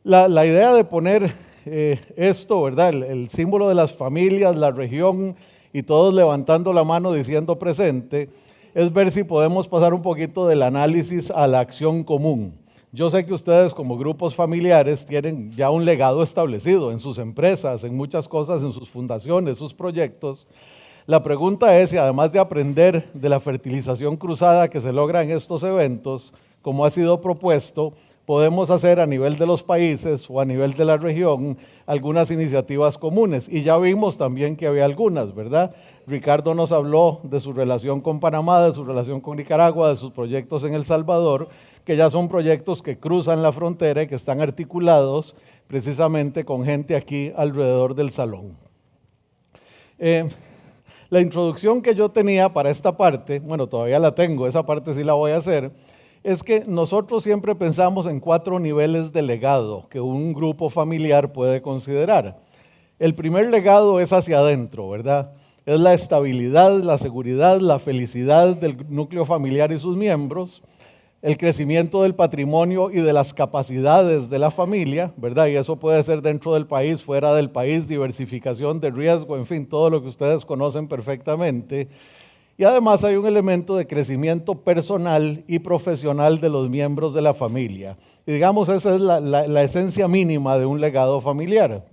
La idea de poner esto, ¿verdad? El símbolo de las familias, la región y todos levantando la mano diciendo presente, es ver si podemos pasar un poquito del análisis a la acción común. Yo sé que ustedes como grupos familiares tienen ya un legado establecido en sus empresas, en muchas cosas, en sus fundaciones, sus proyectos. La pregunta es si además de aprender de la fertilización cruzada que se logra en estos eventos, como ha sido propuesto, podemos hacer a nivel de los países o a nivel de la región algunas iniciativas comunes. Y ya vimos también que había algunas, ¿verdad? Ricardo nos habló de su relación con Panamá, de su relación con Nicaragua, de sus proyectos en El Salvador, que ya son proyectos que cruzan la frontera y que están articulados precisamente con gente aquí alrededor del salón. La introducción que yo tenía para esta parte, bueno, todavía la tengo, esa parte sí la voy a hacer, es que nosotros siempre pensamos en 4 niveles de legado que un grupo familiar puede considerar. El primer legado es hacia adentro, ¿verdad? Es la estabilidad, la seguridad, la felicidad del núcleo familiar y sus miembros, el crecimiento del patrimonio y de las capacidades de la familia, ¿verdad? Y eso puede ser dentro del país, fuera del país, diversificación de riesgo, en fin, todo lo que ustedes conocen perfectamente. Y además hay un elemento de crecimiento personal y profesional de los miembros de la familia. Y digamos, esa es la esencia mínima de un legado familiar.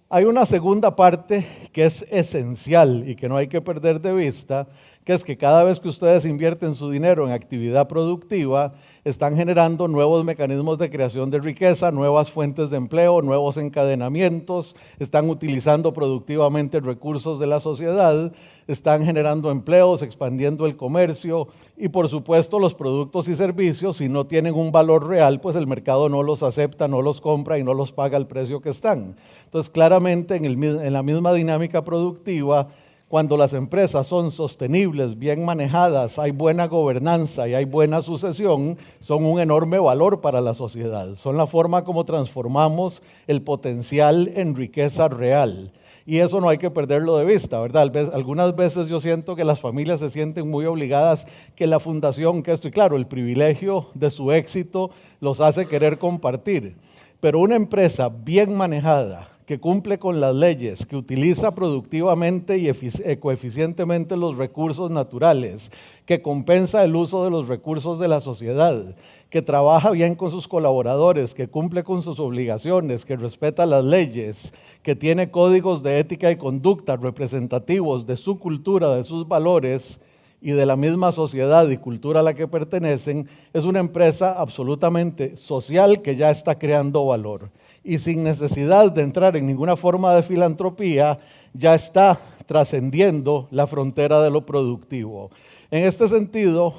Hay una segunda parte que es esencial y que no hay que perder de vista, que es que cada vez que ustedes invierten su dinero en actividad productiva, están generando nuevos mecanismos de creación de riqueza, nuevas fuentes de empleo, nuevos encadenamientos, están utilizando productivamente recursos de la sociedad, están generando empleos, expandiendo el comercio y por supuesto los productos y servicios, si no tienen un valor real, pues el mercado no los acepta, no los compra y no los paga al precio que están. Entonces claramente en la misma dinámica productiva, cuando las empresas son sostenibles, bien manejadas, hay buena gobernanza y hay buena sucesión, son un enorme valor para la sociedad. Son la forma como transformamos el potencial en riqueza real. Y eso no hay que perderlo de vista, ¿verdad? Algunas veces yo siento que las familias se sienten muy obligadas, que la fundación, que esto, y claro, el privilegio de su éxito los hace querer compartir. Pero una empresa bien manejada, que cumple con las leyes, que utiliza productivamente y ecoeficientemente los recursos naturales, que compensa el uso de los recursos de la sociedad, que trabaja bien con sus colaboradores, que cumple con sus obligaciones, que respeta las leyes, que tiene códigos de ética y conducta representativos de su cultura, de sus valores y de la misma sociedad y cultura a la que pertenecen, es una empresa absolutamente social que ya está creando valor. Y sin necesidad de entrar en ninguna forma de filantropía, ya está trascendiendo la frontera de lo productivo. En este sentido,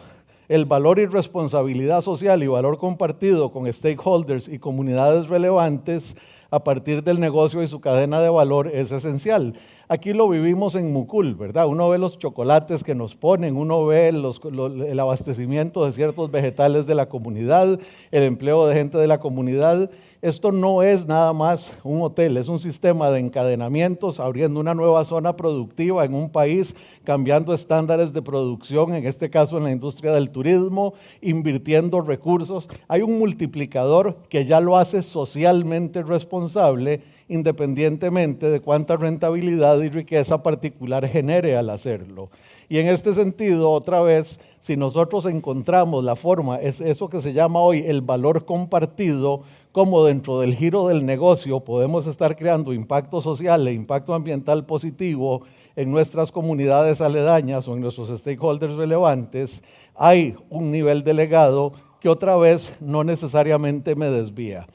el valor y responsabilidad social y valor compartido con stakeholders y comunidades relevantes a partir del negocio y su cadena de valor es esencial. Aquí lo vivimos en Mucul, ¿verdad? Uno ve los chocolates que nos ponen, uno ve el abastecimiento de ciertos vegetales de la comunidad, el empleo de gente de la comunidad. Esto no es nada más un hotel, es un sistema de encadenamientos, abriendo una nueva zona productiva en un país, cambiando estándares de producción, en este caso en la industria del turismo, invirtiendo recursos. Hay un multiplicador que ya lo hace socialmente responsable, independientemente de cuánta rentabilidad y riqueza particular genere al hacerlo. Y en este sentido, otra vez, si nosotros encontramos la forma, es eso que se llama hoy el valor compartido, como dentro del giro del negocio podemos estar creando impacto social e impacto ambiental positivo en nuestras comunidades aledañas o en nuestros stakeholders relevantes, hay un nivel de legado que otra vez no necesariamente me desvía.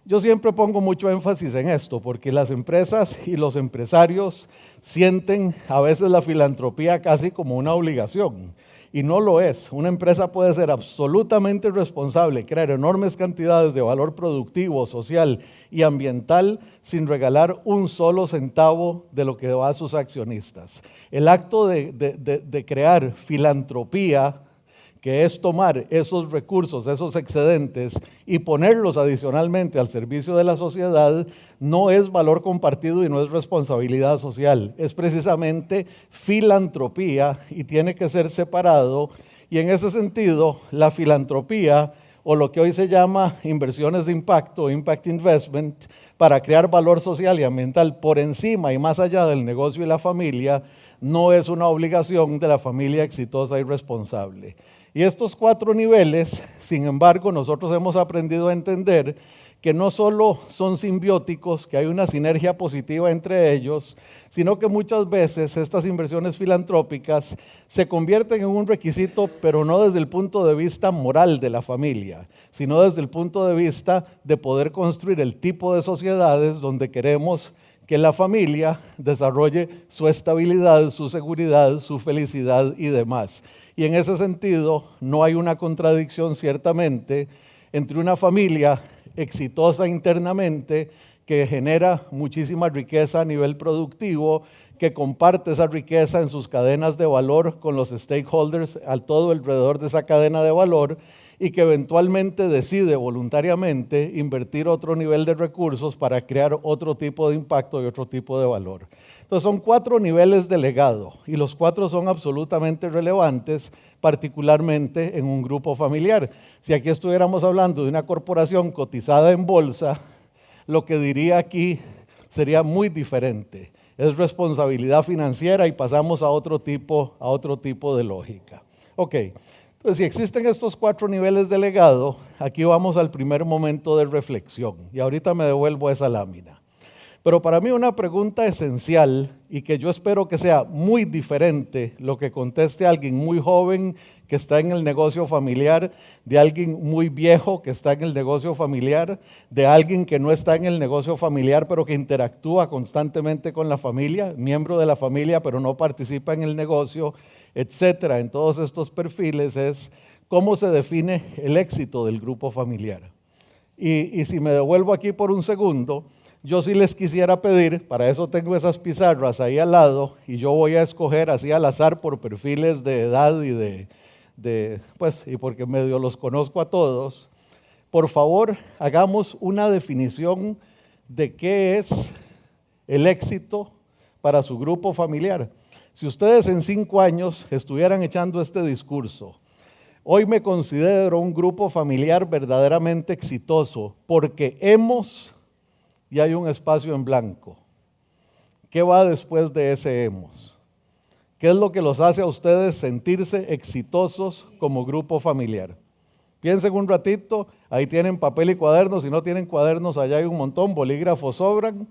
Yo siempre pongo mucho énfasis en esto porque las empresas y los empresarios sienten a veces la filantropía casi como una obligación. Y no lo es. Una empresa puede ser absolutamente responsable, crear enormes cantidades de valor productivo, social y ambiental sin regalar un solo centavo de lo que va a sus accionistas. El acto de crear filantropía, que es tomar esos recursos, esos excedentes y ponerlos adicionalmente al servicio de la sociedad, no es valor compartido y no es responsabilidad social, es precisamente filantropía y tiene que ser separado. Y en ese sentido, la filantropía o lo que hoy se llama inversiones de impacto, impact investment, para crear valor social y ambiental por encima y más allá del negocio y la familia, no es una obligación de la familia exitosa y responsable. Y estos 4 niveles, sin embargo, nosotros hemos aprendido a entender que no solo son simbióticos, que hay una sinergia positiva entre ellos, sino que muchas veces estas inversiones filantrópicas se convierten en un requisito, pero no desde el punto de vista moral de la familia, sino desde el punto de vista de poder construir el tipo de sociedades donde queremos que la familia desarrolle su estabilidad, su seguridad, su felicidad y demás. Y en ese sentido, no hay una contradicción ciertamente entre una familia exitosa internamente, que genera muchísima riqueza a nivel productivo, que comparte esa riqueza en sus cadenas de valor con los stakeholders a todo alrededor de esa cadena de valor, y que eventualmente decide voluntariamente invertir otro nivel de recursos para crear otro tipo de impacto y otro tipo de valor. Entonces son 4 niveles de legado, y los 4 son absolutamente relevantes, particularmente en un grupo familiar. Si aquí estuviéramos hablando de una corporación cotizada en bolsa, lo que diría aquí sería muy diferente. Es responsabilidad financiera y pasamos a otro tipo de lógica. Ok, entonces si existen estos 4 niveles de legado, aquí vamos al primer momento de reflexión. Y ahorita me devuelvo a esa lámina. Pero para mí una pregunta esencial, y que yo espero que sea muy diferente lo que conteste alguien muy joven que está en el negocio familiar, de alguien muy viejo que está en el negocio familiar, de alguien que no está en el negocio familiar pero que interactúa constantemente con la familia, miembro de la familia pero no participa en el negocio, etcétera. En todos estos perfiles es cómo se define el éxito del grupo familiar. Y si me devuelvo aquí por un segundo, yo sí les quisiera pedir, para eso tengo esas pizarras ahí al lado, y yo voy a escoger así al azar por perfiles de edad y y porque medio los conozco a todos. Por favor, hagamos una definición de qué es el éxito para su grupo familiar. Si ustedes en 5 años estuvieran echando este discurso, hoy me considero un grupo familiar verdaderamente exitoso porque hemos, y hay un espacio en blanco. ¿Qué va después de ese hemos? ¿Qué es lo que los hace a ustedes sentirse exitosos como grupo familiar? Piensen un ratito, ahí tienen papel y cuadernos, si no tienen cuadernos allá hay un montón, bolígrafos sobran.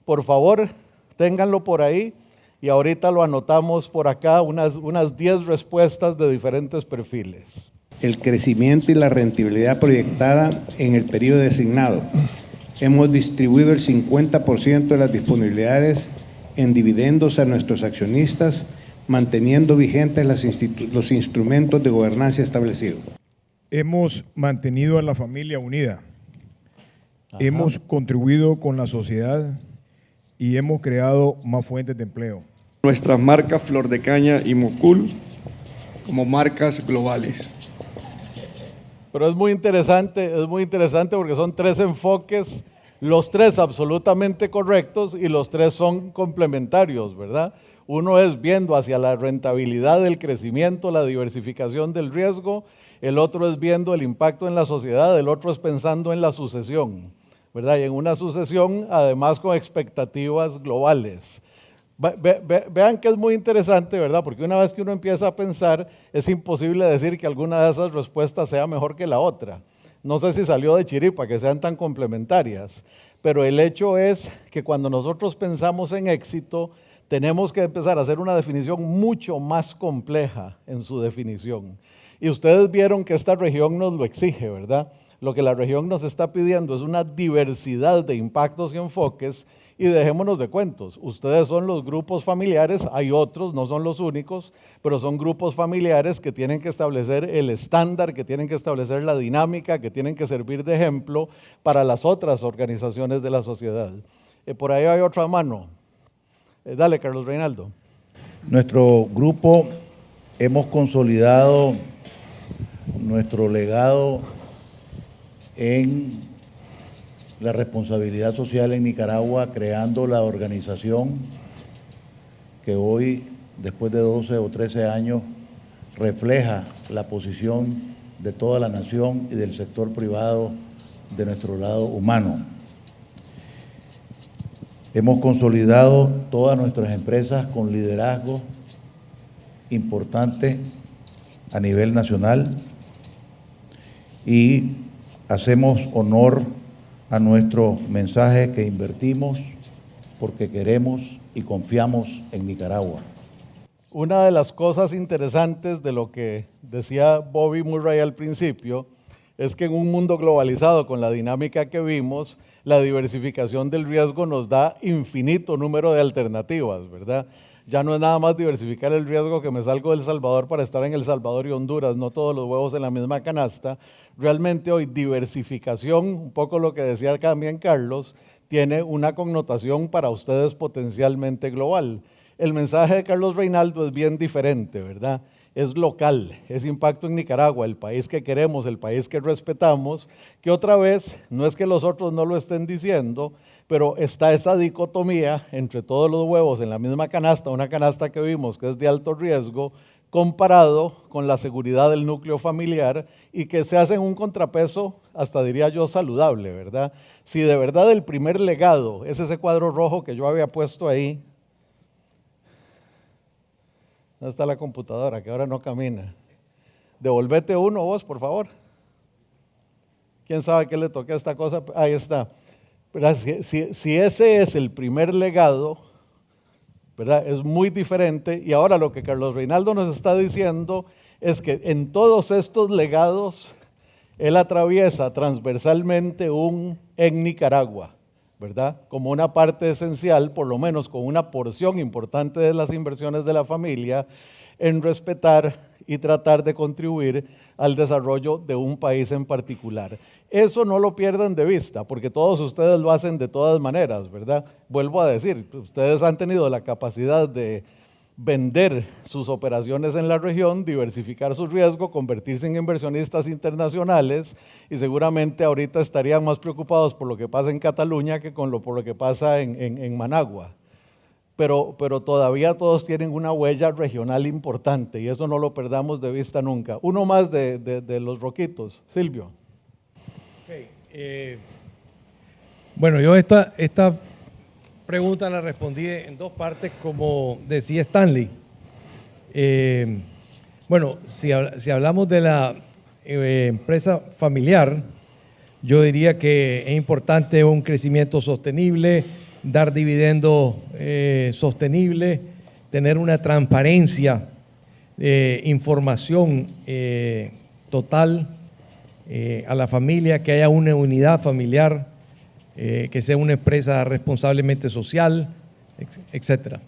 Por favor, ténganlo por ahí y ahorita lo anotamos por acá, unas 10 respuestas de diferentes perfiles. El crecimiento y la rentabilidad proyectada en el periodo designado. Hemos distribuido el 50% de las disponibilidades en dividendos a nuestros accionistas, manteniendo vigentes los instrumentos de gobernanza establecidos. Hemos mantenido a la familia unida. Ajá. Hemos contribuido con la sociedad y hemos creado más fuentes de empleo. Nuestras marcas Flor de Caña y Mocul como marcas globales. Pero es muy interesante porque son 3 enfoques, los 3 absolutamente correctos y los 3 son complementarios, ¿verdad? Uno es viendo hacia la rentabilidad del crecimiento, la diversificación del riesgo, el otro es viendo el impacto en la sociedad, el otro es pensando en la sucesión, ¿verdad? Y en una sucesión además con expectativas globales. Vean que es muy interesante, ¿verdad? Porque una vez que uno empieza a pensar, es imposible decir que alguna de esas respuestas sea mejor que la otra. No sé si salió de chiripa, que sean tan complementarias, pero el hecho es que cuando nosotros pensamos en éxito, tenemos que empezar a hacer una definición mucho más compleja en su definición. Y ustedes vieron que esta región nos lo exige, ¿verdad? Lo que la región nos está pidiendo es una diversidad de impactos y enfoques. Y dejémonos de cuentos, ustedes son los grupos familiares, hay otros, no son los únicos, pero son grupos familiares que tienen que establecer el estándar, que tienen que establecer la dinámica, que tienen que servir de ejemplo para las otras organizaciones de la sociedad. Por ahí hay otra mano. Dale, Carlos Reinaldo. Nuestro grupo hemos consolidado nuestro legado en la responsabilidad social en Nicaragua, creando la organización que hoy, después de 12 o 13 años, refleja la posición de toda la nación y del sector privado de nuestro lado humano. Hemos consolidado todas nuestras empresas con liderazgo importante a nivel nacional y hacemos honor a nuestro mensaje que invertimos porque queremos y confiamos en Nicaragua. Una de las cosas interesantes de lo que decía Bobby Murray al principio es que en un mundo globalizado con la dinámica que vimos, la diversificación del riesgo nos da infinito número de alternativas, ¿verdad? Ya no es nada más diversificar el riesgo que me salgo de El Salvador para estar en El Salvador y Honduras, no todos los huevos en la misma canasta. Realmente hoy diversificación, un poco lo que decía también Carlos, tiene una connotación para ustedes potencialmente global. El mensaje de Carlos Reinaldo es bien diferente, ¿verdad? Es local, es impacto en Nicaragua, el país que queremos, el país que respetamos, que otra vez, no es que los otros no lo estén diciendo, pero está esa dicotomía entre todos los huevos en la misma canasta, una canasta que vimos que es de alto riesgo, comparado con la seguridad del núcleo familiar y que se hace en un contrapeso, hasta diría yo, saludable, ¿verdad? Si de verdad el primer legado es ese cuadro rojo que yo había puesto ahí, ¿dónde está la computadora que ahora no camina? Devolvete uno vos, por favor. ¿Quién sabe qué le toqué a esta cosa? Ahí está. Pero si ese es el primer legado, ¿verdad? Es muy diferente. Y ahora lo que Carlos Reinaldo nos está diciendo es que en todos estos legados, él atraviesa transversalmente en Nicaragua, ¿verdad? Como una parte esencial, por lo menos con una porción importante de las inversiones de la familia, en respetar y tratar de contribuir al desarrollo de un país en particular. Eso no lo pierdan de vista, porque todos ustedes lo hacen de todas maneras, ¿verdad? Vuelvo a decir, ustedes han tenido la capacidad de vender sus operaciones en la región, diversificar su riesgo, convertirse en inversionistas internacionales y seguramente ahorita estarían más preocupados por lo que pasa en Cataluña que por lo que pasa en Managua. Pero todavía todos tienen una huella regional importante y eso no lo perdamos de vista nunca. Uno más de los roquitos. Silvio. Okay. Bueno, yo esta pregunta la respondí en dos partes, como decía Stanley. Bueno, si hablamos de la empresa familiar, yo diría que es importante un crecimiento sostenible, dar dividendos sostenibles, tener una transparencia, información total a la familia, que haya una unidad familiar, que sea una empresa responsablemente social, etc.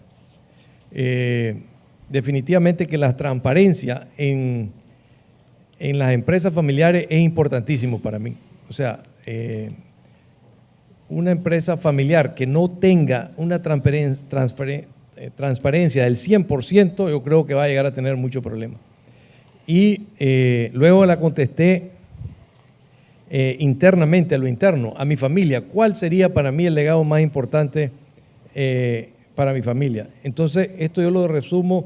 Definitivamente que la transparencia en las empresas familiares es importantísimo para mí. O sea, una empresa familiar que no tenga una transparencia del 100%, yo creo que va a llegar a tener muchos problemas. Y luego la contesté internamente, a lo interno, a mi familia. ¿Cuál sería para mí el legado más importante para mi familia? Entonces, esto yo lo resumo,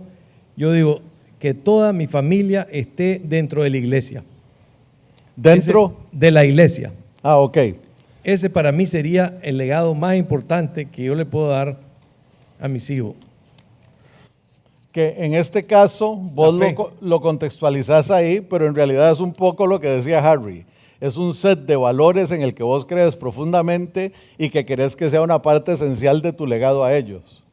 yo digo que toda mi familia esté dentro de la iglesia. ¿Dentro? De la iglesia. Ah, ok. Ese para mí sería el legado más importante que yo le puedo dar a mis hijos. Que en este caso vos lo contextualizás ahí, pero en realidad es un poco lo que decía Harry. Es un set de valores en el que vos crees profundamente y que querés que sea una parte esencial de tu legado a ellos,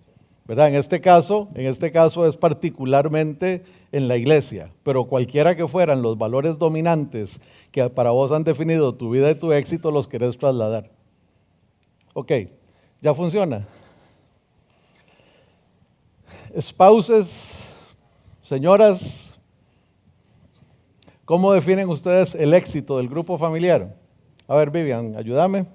¿verdad? En este caso es particularmente en la iglesia, pero cualquiera que fueran los valores dominantes que para vos han definido tu vida y tu éxito, los querés trasladar. Ok, ¿ya funciona? Spouses, señoras, ¿cómo definen ustedes el éxito del grupo familiar? A ver, Vivian, ayúdame.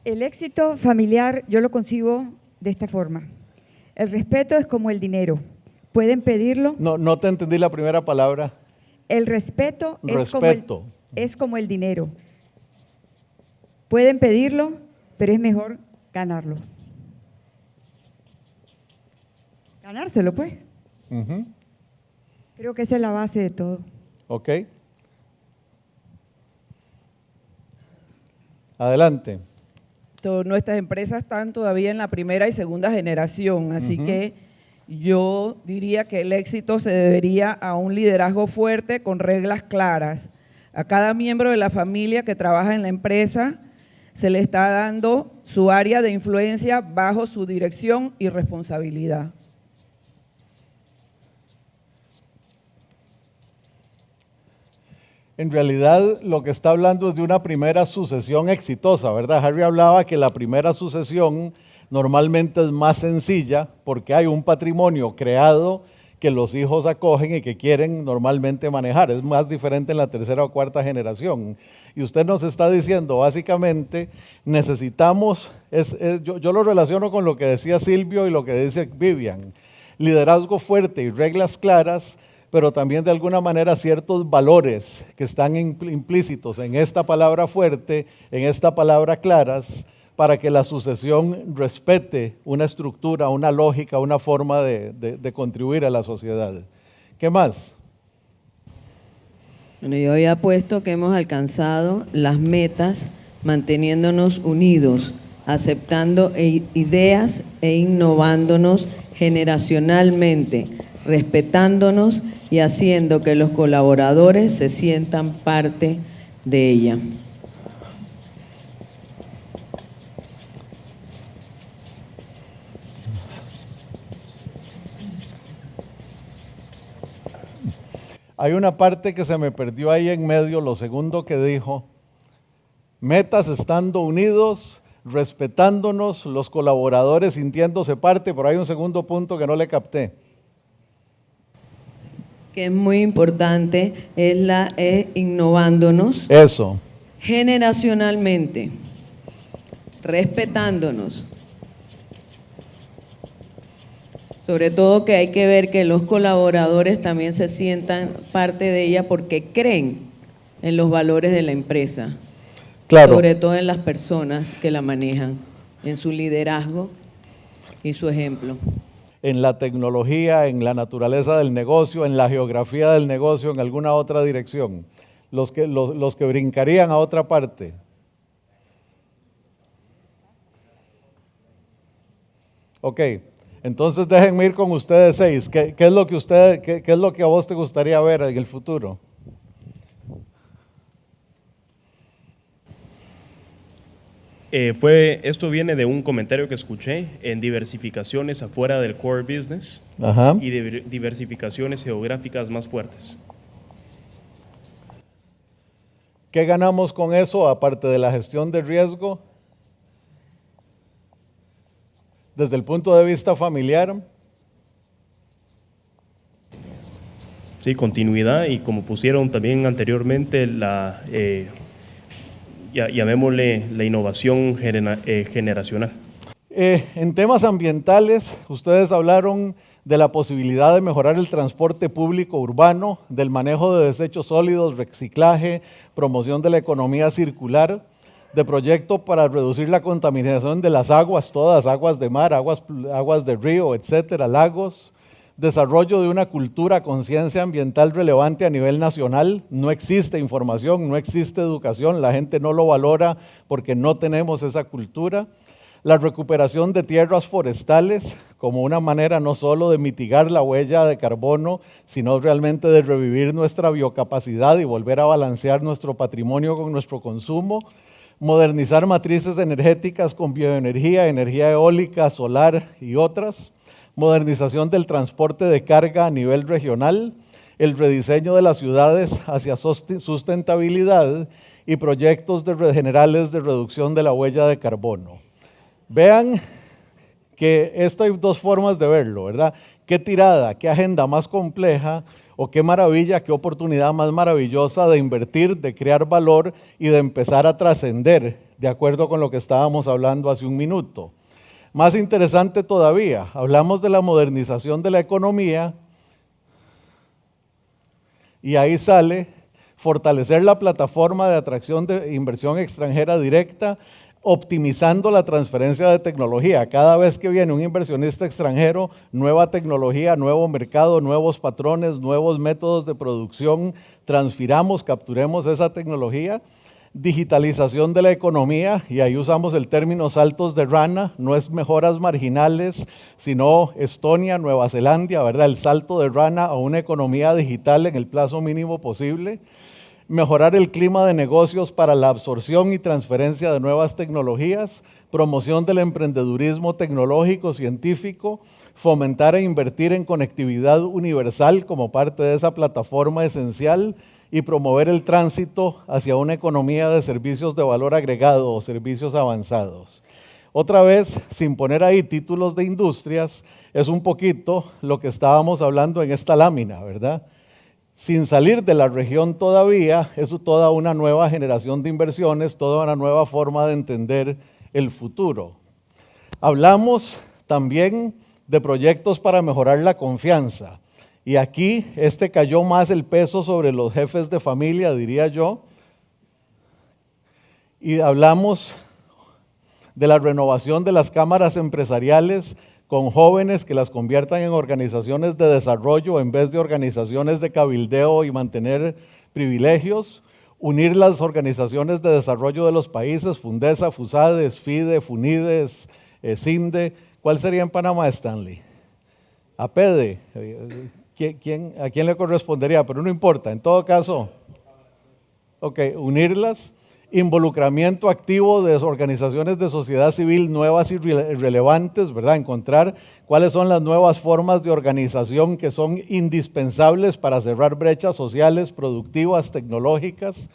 El éxito familiar yo lo concibo de esta forma. El respeto es como el dinero. ¿Pueden pedirlo? No te entendí la primera palabra. El respeto, Respeto. Es como el dinero. Pueden pedirlo, pero es mejor ganarlo. Ganárselo, pues. Creo que esa es la base de todo. ¿Ok? Adelante. Nuestras empresas están todavía en la primera y segunda generación, así que yo diría que el éxito se debería a un liderazgo fuerte con reglas claras. A cada miembro de la familia que trabaja en la empresa se le está dando su área de influencia bajo su dirección y responsabilidad. En realidad lo que está hablando es de una primera sucesión exitosa, ¿verdad? Harry hablaba que la primera sucesión normalmente es más sencilla porque hay un patrimonio creado que los hijos acogen y que quieren normalmente manejar. Es más diferente en la tercera o cuarta generación. Y usted nos está diciendo, básicamente, necesitamos, yo lo relaciono con lo que decía Silvio y lo que dice Vivian, liderazgo fuerte y reglas claras, pero también de alguna manera ciertos valores que están implícitos en esta palabra fuerte, en esta palabra claras, para que la sucesión respete una estructura, una lógica, una forma de contribuir a la sociedad. ¿Qué más? Bueno, yo había puesto que hemos alcanzado las metas manteniéndonos unidos, aceptando ideas e innovándonos generacionalmente, respetándonos y haciendo que los colaboradores se sientan parte de ella. Hay una parte que se me perdió ahí en medio, lo segundo que dijo, metas estando unidos, respetándonos, los colaboradores sintiéndose parte, pero hay un segundo punto que no le capté. Que es muy importante, es innovándonos. Eso. Generacionalmente, respetándonos. Sobre todo que hay que ver que los colaboradores también se sientan parte de ella porque creen en los valores de la empresa. Claro. Sobre todo en las personas que la manejan, en su liderazgo y su ejemplo. En la tecnología, en la naturaleza del negocio, en la geografía del negocio, en alguna otra dirección. Los que brincarían a otra parte. Ok, entonces déjenme ir con ustedes 6. ¿Qué es lo que a vos te gustaría ver en el futuro? Esto viene de un comentario que escuché en diversificaciones afuera del core business. Ajá. Y de diversificaciones geográficas más fuertes. ¿Qué ganamos con eso aparte de la gestión de riesgo? Desde el punto de vista familiar. Sí, continuidad y como pusieron también anteriormente llamémosle la innovación generacional. En temas ambientales, ustedes hablaron de la posibilidad de mejorar el transporte público urbano, del manejo de desechos sólidos, reciclaje, promoción de la economía circular, de proyecto para reducir la contaminación de las aguas, todas, aguas de mar, aguas de río, etcétera, lagos, desarrollo de una cultura, conciencia ambiental relevante a nivel nacional. No existe información, no existe educación, la gente no lo valora porque no tenemos esa cultura. La recuperación de tierras forestales como una manera no solo de mitigar la huella de carbono, sino realmente de revivir nuestra biocapacidad y volver a balancear nuestro patrimonio con nuestro consumo. Modernizar matrices energéticas con bioenergía, energía eólica, solar y otras. Modernización del transporte de carga a nivel regional, el rediseño de las ciudades hacia sustentabilidad y proyectos generales de reducción de la huella de carbono. Vean que esto hay dos formas de verlo, ¿verdad? Qué tirada, qué agenda más compleja o qué maravilla, qué oportunidad más maravillosa de invertir, de crear valor y de empezar a trascender, de acuerdo con lo que estábamos hablando hace un minuto. Más interesante todavía, hablamos de la modernización de la economía y ahí sale fortalecer la plataforma de atracción de inversión extranjera directa, optimizando la transferencia de tecnología. Cada vez que viene un inversionista extranjero, nueva tecnología, nuevo mercado, nuevos patrones, nuevos métodos de producción, transfiramos, capturemos esa tecnología. Digitalización de la economía, y ahí usamos el término saltos de rana, no es mejoras marginales, sino Estonia, Nueva Zelanda, ¿verdad? El salto de rana a una economía digital en el plazo mínimo posible. Mejorar el clima de negocios para la absorción y transferencia de nuevas tecnologías, promoción del emprendedurismo tecnológico, científico, fomentar e invertir en conectividad universal como parte de esa plataforma esencial y promover el tránsito hacia una economía de servicios de valor agregado o servicios avanzados. Otra vez, sin poner ahí títulos de industrias, es un poquito lo que estábamos hablando en esta lámina, ¿verdad? Sin salir de la región todavía, es toda una nueva generación de inversiones, toda una nueva forma de entender el futuro. Hablamos también de proyectos para mejorar la confianza. Y aquí cayó más el peso sobre los jefes de familia, diría yo. Y hablamos de la renovación de las cámaras empresariales con jóvenes que las conviertan en organizaciones de desarrollo en vez de organizaciones de cabildeo y mantener privilegios. Unir las organizaciones de desarrollo de los países, Fundesa, FUSADES, FIDE, FUNIDES, CINDE. ¿Cuál sería en Panamá, Stanley? APEDE. ¿A quién le correspondería? Pero no importa, en todo caso, unirlas, involucramiento activo de organizaciones de sociedad civil nuevas y relevantes, ¿verdad? Encontrar cuáles son las nuevas formas de organización que son indispensables para cerrar brechas sociales, productivas, tecnológicas,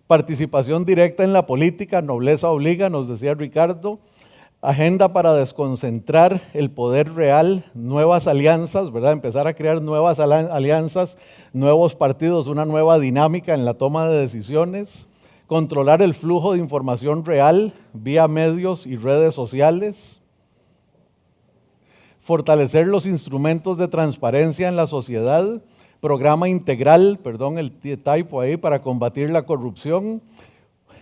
participación directa en la política, nobleza obliga, nos decía Ricardo, agenda para desconcentrar el poder real, nuevas alianzas, ¿verdad? Empezar a crear nuevas alianzas, nuevos partidos, una nueva dinámica en la toma de decisiones, controlar el flujo de información real vía medios y redes sociales, fortalecer los instrumentos de transparencia en la sociedad, programa integral, perdón el typo ahí, para combatir la corrupción,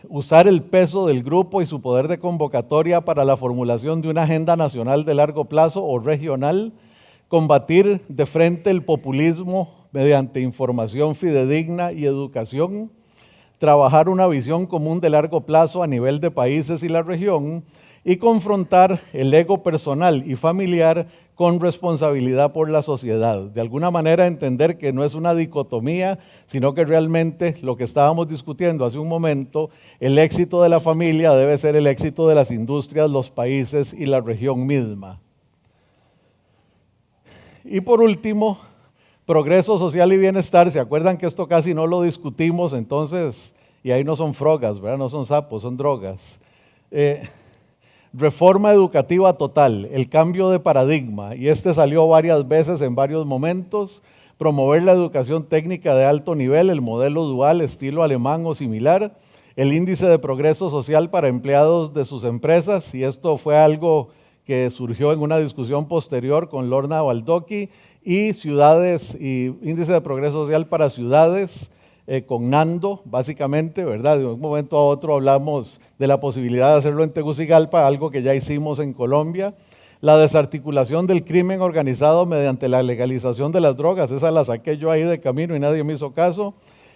usar el peso del grupo y su poder de convocatoria para la formulación de una agenda nacional de largo plazo o regional, combatir de frente el populismo mediante información fidedigna y educación, trabajar una visión común de largo plazo a nivel de países y la región y confrontar el ego personal y familiar con responsabilidad por la sociedad. De alguna manera entender que no es una dicotomía, sino que realmente lo que estábamos discutiendo hace un momento, el éxito de la familia debe ser el éxito de las industrias, los países y la región misma. Y por último, progreso social y bienestar. ¿Se acuerdan que esto casi no lo discutimos? Entonces, y ahí no son frogas, ¿verdad? No son sapos, son drogas. Reforma educativa total, el cambio de paradigma, y salió varias veces en varios momentos. Promover la educación técnica de alto nivel, el modelo dual estilo alemán o similar, el índice de progreso social para empleados de sus empresas, y esto fue algo que surgió en una discusión posterior con Lorna Baldocky, y ciudades, y índice de progreso social para ciudades, con Nando, básicamente, ¿verdad? De un momento a otro hablamos de la posibilidad de hacerlo en Tegucigalpa, algo que ya hicimos en Colombia. La desarticulación del crimen organizado mediante la legalización de las drogas, esa la saqué yo ahí de camino y nadie me hizo caso.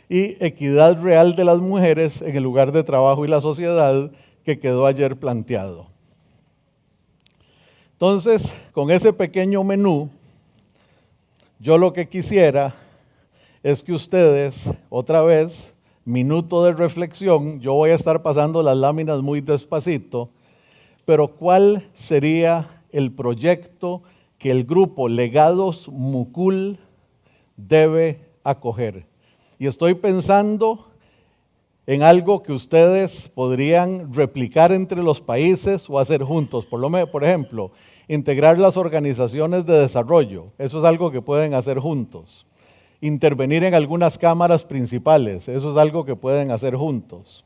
Y equidad real de las mujeres en el lugar de trabajo y la sociedad, que quedó ayer planteado. Entonces, con ese pequeño menú, yo lo que quisiera es que ustedes, otra vez, minuto de reflexión, yo voy a estar pasando las láminas muy despacito, pero ¿cuál sería el proyecto que el grupo Legados Mucul debe acoger? Y estoy pensando en algo que ustedes podrían replicar entre los países o hacer juntos. Por ejemplo, integrar las organizaciones de desarrollo, eso es algo que pueden hacer juntos. Intervenir en algunas cámaras principales, eso es algo que pueden hacer juntos.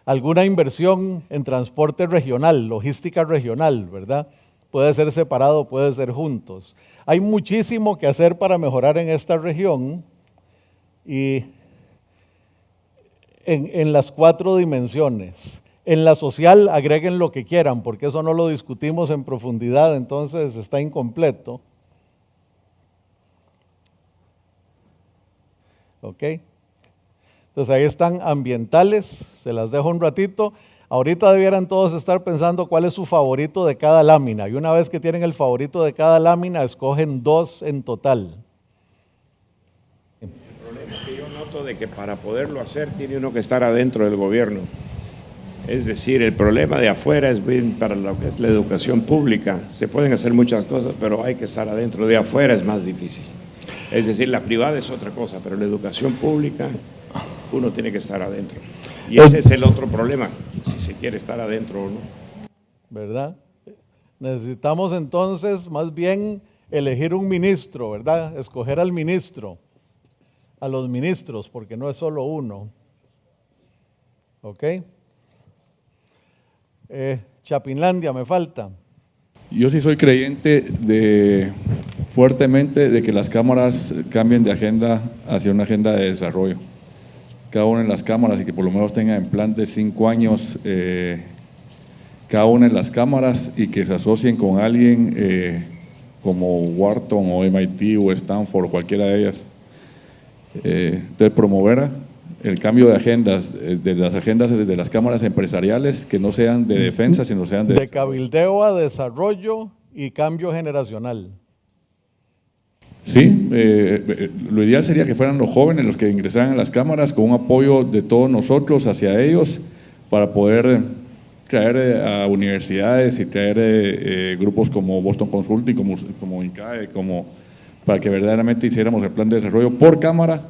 Alguna inversión en transporte regional, logística regional, ¿verdad? Puede ser separado, puede ser juntos. Hay muchísimo que hacer para mejorar en esta región y en las 4 dimensiones. En la social agreguen lo que quieran, porque eso no lo discutimos en profundidad, entonces está incompleto. ¿Ok? Entonces ahí están ambientales, se las dejo un ratito. Ahorita debieran todos estar pensando cuál es su favorito de cada lámina, y una vez que tienen el favorito de cada lámina, escogen 2 en total. El problema es que yo noto de que para poderlo hacer tiene uno que estar adentro del gobierno. Es decir, el problema de afuera es bien para lo que es la educación pública. Se pueden hacer muchas cosas, pero hay que estar adentro. De afuera es más difícil. Es decir, la privada es otra cosa, pero la educación pública uno tiene que estar adentro. Y ese es el otro problema, si se quiere estar adentro o no. ¿Verdad? Necesitamos entonces más bien elegir un ministro, ¿verdad? Escoger al ministro, a los ministros, porque no es solo uno. ¿Ok? Chapinlandia, me falta. Yo sí soy creyente fuertemente de que las cámaras cambien de agenda hacia una agenda de desarrollo. Cada una de las cámaras, y que por lo menos tenga en plan de 5 años cada una de las cámaras, y que se asocien con alguien como Wharton o MIT o Stanford o cualquiera de ellas, de promover el cambio de agendas, de las agendas de las cámaras empresariales, que no sean de defensa, sino sean de cabildeo a desarrollo y cambio generacional. Sí, lo ideal sería que fueran los jóvenes los que ingresaran a las cámaras, con un apoyo de todos nosotros hacia ellos, para poder traer a universidades y traer grupos como Boston Consulting, como INCAE, para que verdaderamente hiciéramos el plan de desarrollo por cámara,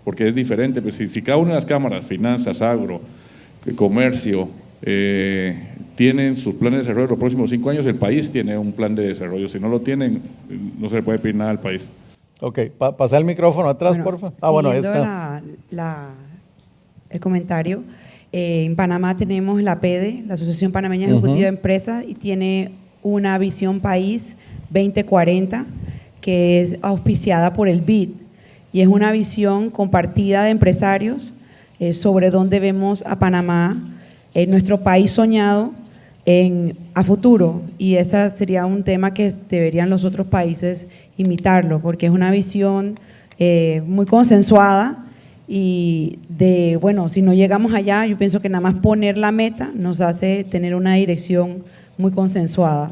porque es diferente. Pues si cada una de las cámaras, finanzas, agro, comercio, tienen sus planes de desarrollo los próximos 5 años, el país tiene un plan de desarrollo. Si no lo tienen, no se le puede pedir nada al país. Ok, pasa el micrófono atrás, por favor. Bueno, ahí está. El comentario. En Panamá tenemos la APEDE, la Asociación Panameña Ejecutiva de Empresas, y tiene una visión país 2040 que es auspiciada por el BID, y es una visión compartida de empresarios sobre dónde vemos a Panamá, nuestro país soñado a futuro, y ese sería un tema que deberían los otros países imitarlo, porque es una visión muy consensuada, y bueno, si no llegamos allá, yo pienso que nada más poner la meta nos hace tener una dirección muy consensuada.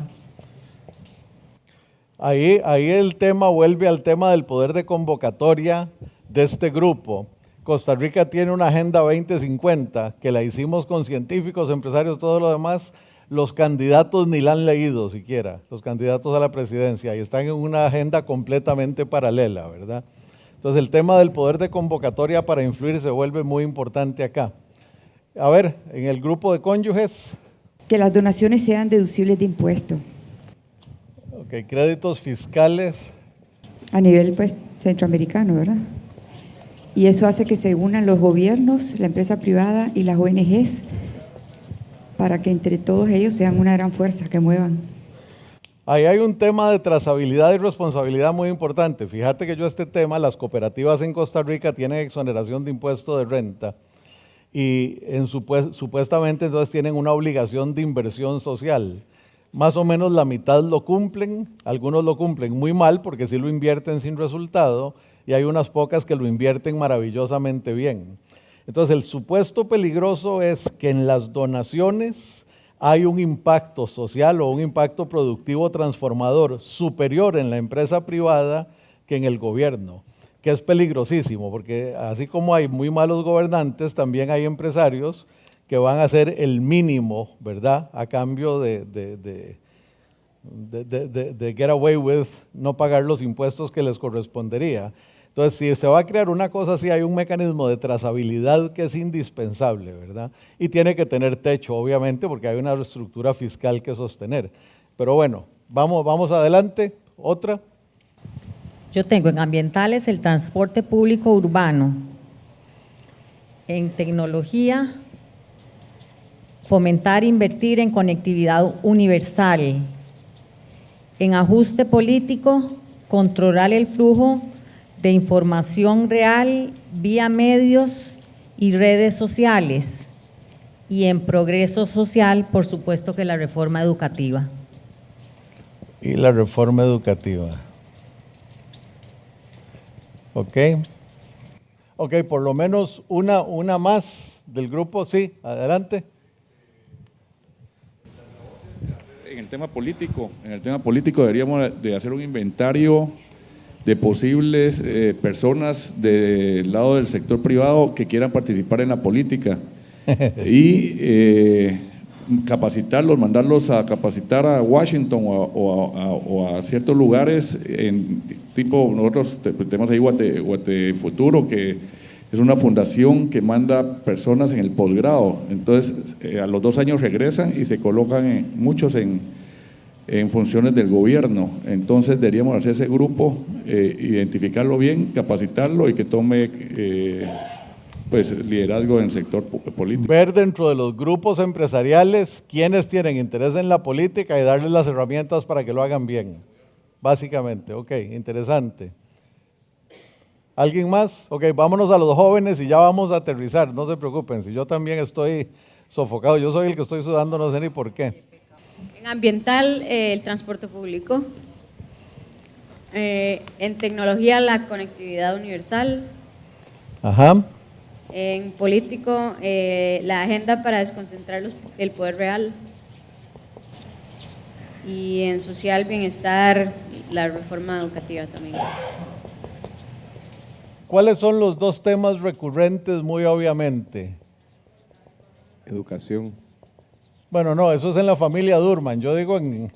Ahí el tema vuelve al tema del poder de convocatoria de este grupo. Costa Rica tiene una Agenda 2050 que la hicimos con científicos, empresarios, todo lo demás. Los candidatos ni la han leído siquiera, los candidatos a la presidencia, y están en una agenda completamente paralela, ¿verdad? Entonces el tema del poder de convocatoria para influir se vuelve muy importante acá. A ver, en el grupo de cónyuges. Que las donaciones sean deducibles de impuestos. Ok, créditos fiscales. A nivel pues centroamericano, ¿verdad? Y eso hace que se unan los gobiernos, la empresa privada y las ONGs, para que entre todos ellos sean una gran fuerza que muevan. Ahí hay un tema de trazabilidad y responsabilidad muy importante. Fíjate que este tema, las cooperativas en Costa Rica tienen exoneración de impuesto de renta, y supuestamente entonces tienen una obligación de inversión social. Más o menos la mitad lo cumplen, algunos lo cumplen muy mal porque sí lo invierten sin resultado, y hay unas pocas que lo invierten maravillosamente bien. Entonces el supuesto peligroso es que en las donaciones hay un impacto social o un impacto productivo transformador superior en la empresa privada que en el gobierno, que es peligrosísimo, porque así como hay muy malos gobernantes, también hay empresarios que van a hacer el mínimo, ¿verdad?, a cambio de get away with no pagar los impuestos que les correspondería. Entonces, si se va a crear una cosa así, hay un mecanismo de trazabilidad que es indispensable, ¿verdad? Y tiene que tener techo, obviamente, porque hay una estructura fiscal que sostener. Pero bueno, vamos adelante. Otra. Yo tengo en ambientales el transporte público urbano. En tecnología, fomentar e invertir en conectividad universal. En ajuste político, controlar el flujo de información real vía medios y redes sociales. Y en progreso social, por supuesto que la reforma educativa. Y la reforma educativa. Ok. Ok, por lo menos una más del grupo. Sí, adelante. En el tema político deberíamos de hacer un inventario de posibles personas del lado del sector privado que quieran participar en la política y capacitarlos, mandarlos a capacitar a Washington o a ciertos lugares, en tipo, nosotros tenemos ahí Guate Futuro, que es una fundación que manda personas en el posgrado. Entonces, a los 2 años regresan y se colocan muchos en funciones del gobierno. Entonces, deberíamos hacer ese grupo, identificarlo bien, capacitarlo y que tome liderazgo en el sector político. Ver dentro de los grupos empresariales quiénes tienen interés en la política y darles las herramientas para que lo hagan bien. Básicamente, ok, interesante. ¿Alguien más? Ok, vámonos a los jóvenes y ya vamos a aterrizar, no se preocupen, si yo también estoy sofocado, yo soy el que estoy sudando, no sé ni por qué. En ambiental, el transporte público. En tecnología, la conectividad universal. Ajá. En político, la agenda para desconcentrar el poder real. Y en social, bienestar, la reforma educativa también. ¿Cuáles son los 2 temas recurrentes muy obviamente? Educación. Bueno, no, eso es en la familia Durman. Yo digo en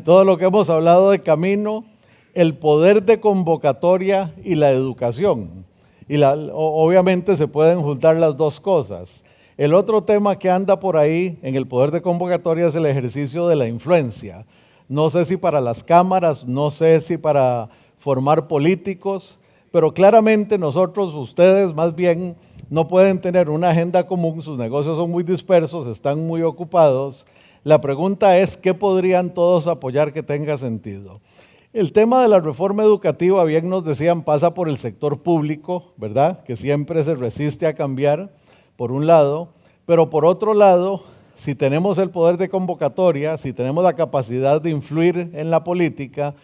todo lo que hemos hablado de camino, el poder de convocatoria y la educación. Y obviamente se pueden juntar las 2 cosas. El otro tema que anda por ahí en el poder de convocatoria es el ejercicio de la influencia. No sé si para las cámaras, no sé si para formar políticos, pero claramente nosotros, ustedes más bien, no pueden tener una agenda común, sus negocios son muy dispersos, están muy ocupados. La pregunta es, ¿qué podrían todos apoyar que tenga sentido? El tema de la reforma educativa, bien nos decían, pasa por el sector público, ¿verdad? Que siempre se resiste a cambiar, por un lado, pero por otro lado, si tenemos el poder de convocatoria, si tenemos la capacidad de influir en la política,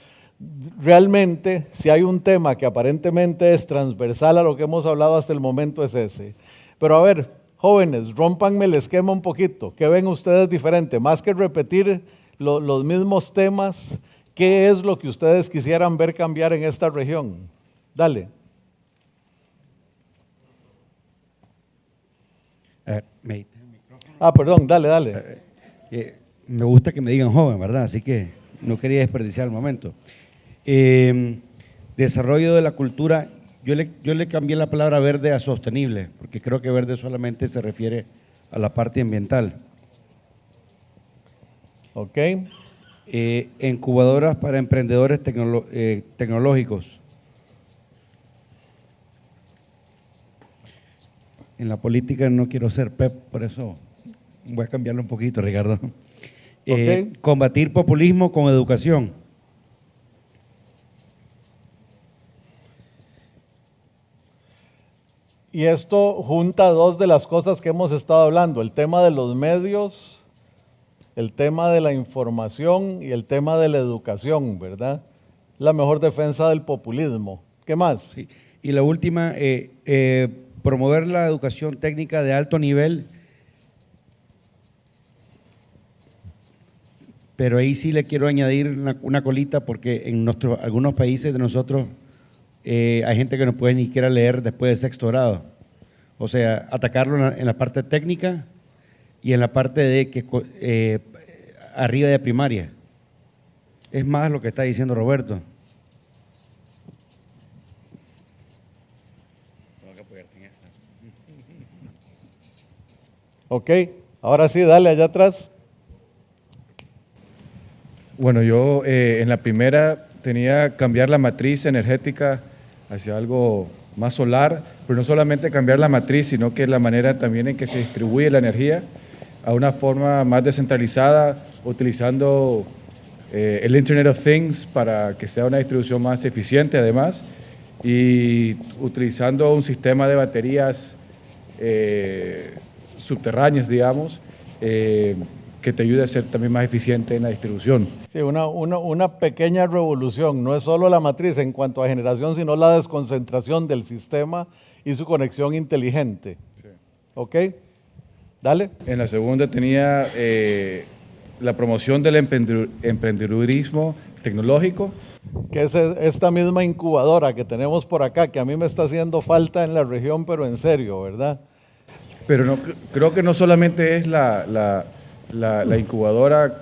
realmente, si hay un tema que aparentemente es transversal a lo que hemos hablado hasta el momento, es ese. Pero a ver, jóvenes, rómpanme el esquema un poquito. ¿Qué ven ustedes diferente? Más que repetir los mismos temas, ¿qué es lo que ustedes quisieran ver cambiar en esta región? Dale. Perdón, dale. Me gusta que me digan joven, ¿verdad? Así que no quería desperdiciar el momento. Desarrollo de la cultura, yo le cambié la palabra verde a sostenible, porque creo que verde solamente se refiere a la parte ambiental. Ok. Incubadoras para emprendedores tecnológicos. En la política no quiero ser Pep, por eso voy a cambiarlo un poquito, Ricardo. Combatir populismo con educación. Y esto junta 2 de las cosas que hemos estado hablando, el tema de los medios, el tema de la información y el tema de la educación, ¿verdad? La mejor defensa del populismo. ¿Qué más? Sí. Y la última, promover la educación técnica de alto nivel, pero ahí sí le quiero añadir una colita, porque en algunos países de nosotros hay gente que no puede ni siquiera leer después de 6º grado. O sea, atacarlo en la parte técnica y en la parte de que arriba de primaria. Es más lo que está diciendo Roberto. Ok, ahora sí, dale allá atrás. Bueno, yo en la primera tenía cambiar la matriz energética hacia algo más solar, pero no solamente cambiar la matriz, sino que la manera también en que se distribuye la energía a una forma más descentralizada, utilizando el Internet of Things para que sea una distribución más eficiente además, y utilizando un sistema de baterías subterráneas, digamos, que te ayude a ser también más eficiente en la distribución. Sí, una pequeña revolución, no es solo la matriz en cuanto a generación, sino la desconcentración del sistema y su conexión inteligente. Sí. ¿Ok? Dale. En la segunda tenía la promoción del emprendedurismo tecnológico. Que es esta misma incubadora que tenemos por acá, que a mí me está haciendo falta en la región, pero en serio, ¿verdad? Pero no, creo que no solamente es la incubadora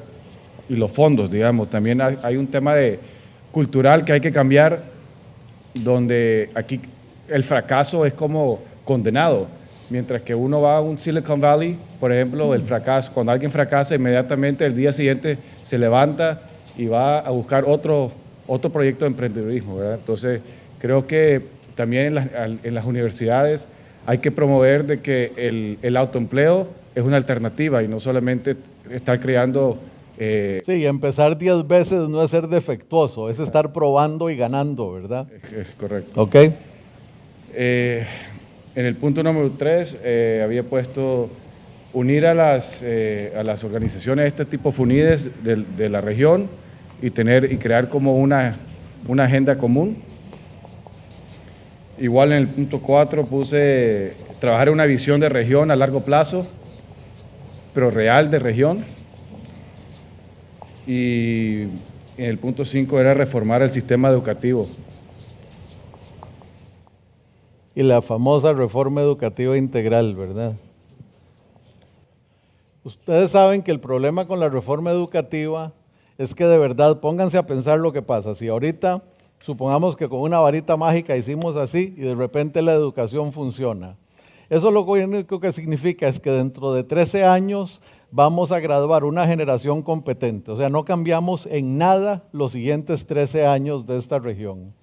y los fondos, digamos, también hay un tema cultural que hay que cambiar, donde aquí el fracaso es como condenado, mientras que uno va a un Silicon Valley, por ejemplo, el fracaso, cuando alguien fracasa, inmediatamente el día siguiente se levanta y va a buscar otro proyecto de emprendedurismo, ¿verdad? Entonces, creo que también en las universidades hay que promover de que el autoempleo es una alternativa y no solamente estar creando... Sí, empezar 10 veces no es ser defectuoso, es estar probando y ganando, ¿verdad? Es correcto. Ok. En el punto número 3 había puesto unir a las organizaciones de este tipo FUNIDES de la región y crear como una agenda común. Igual en el punto 4 puse trabajar en una visión de región a largo plazo, pero real de región. Y en el punto 5 era reformar el sistema educativo. Y la famosa reforma educativa integral, ¿verdad? Ustedes saben que el problema con la reforma educativa es que de verdad, pónganse a pensar lo que pasa. Si ahorita, supongamos que con una varita mágica hicimos así y de repente la educación funciona. Eso lo único que significa es que dentro de 13 años vamos a graduar una generación competente. O sea, no cambiamos en nada los siguientes 13 años de esta región.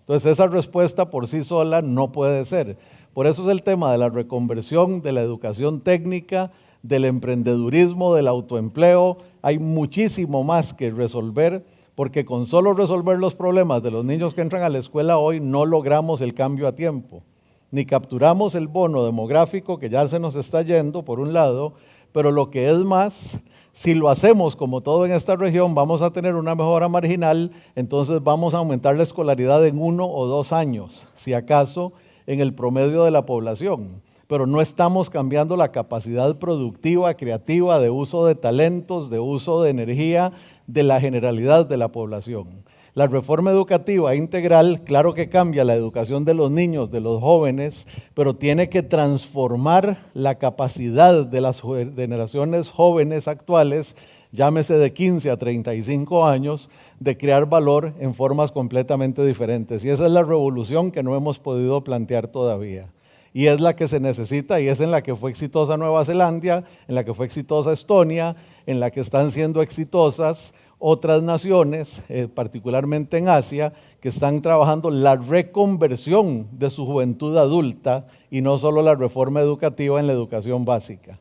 Entonces, esa respuesta por sí sola no puede ser. Por eso es el tema de la reconversión, de la educación técnica, del emprendedurismo, del autoempleo. Hay muchísimo más que resolver, porque con solo resolver los problemas de los niños que entran a la escuela hoy no logramos el cambio a tiempo, ni capturamos el bono demográfico que ya se nos está yendo, por un lado, pero lo que es más, si lo hacemos como todo en esta región, vamos a tener una mejora marginal, entonces vamos a aumentar la escolaridad en 1 o 2 años, si acaso, en el promedio de la población. Pero no estamos cambiando la capacidad productiva, creativa, de uso de talentos, de uso de energía, de la generalidad de la población. La reforma educativa integral, claro que cambia la educación de los niños, de los jóvenes, pero tiene que transformar la capacidad de las generaciones jóvenes actuales, llámese de 15 a 35 años, de crear valor en formas completamente diferentes. Y esa es la revolución que no hemos podido plantear todavía. Y es la que se necesita y es en la que fue exitosa Nueva Zelanda, en la que fue exitosa Estonia, en la que están siendo exitosas otras naciones, particularmente en Asia, que están trabajando la reconversión de su juventud adulta y no solo la reforma educativa en la educación básica.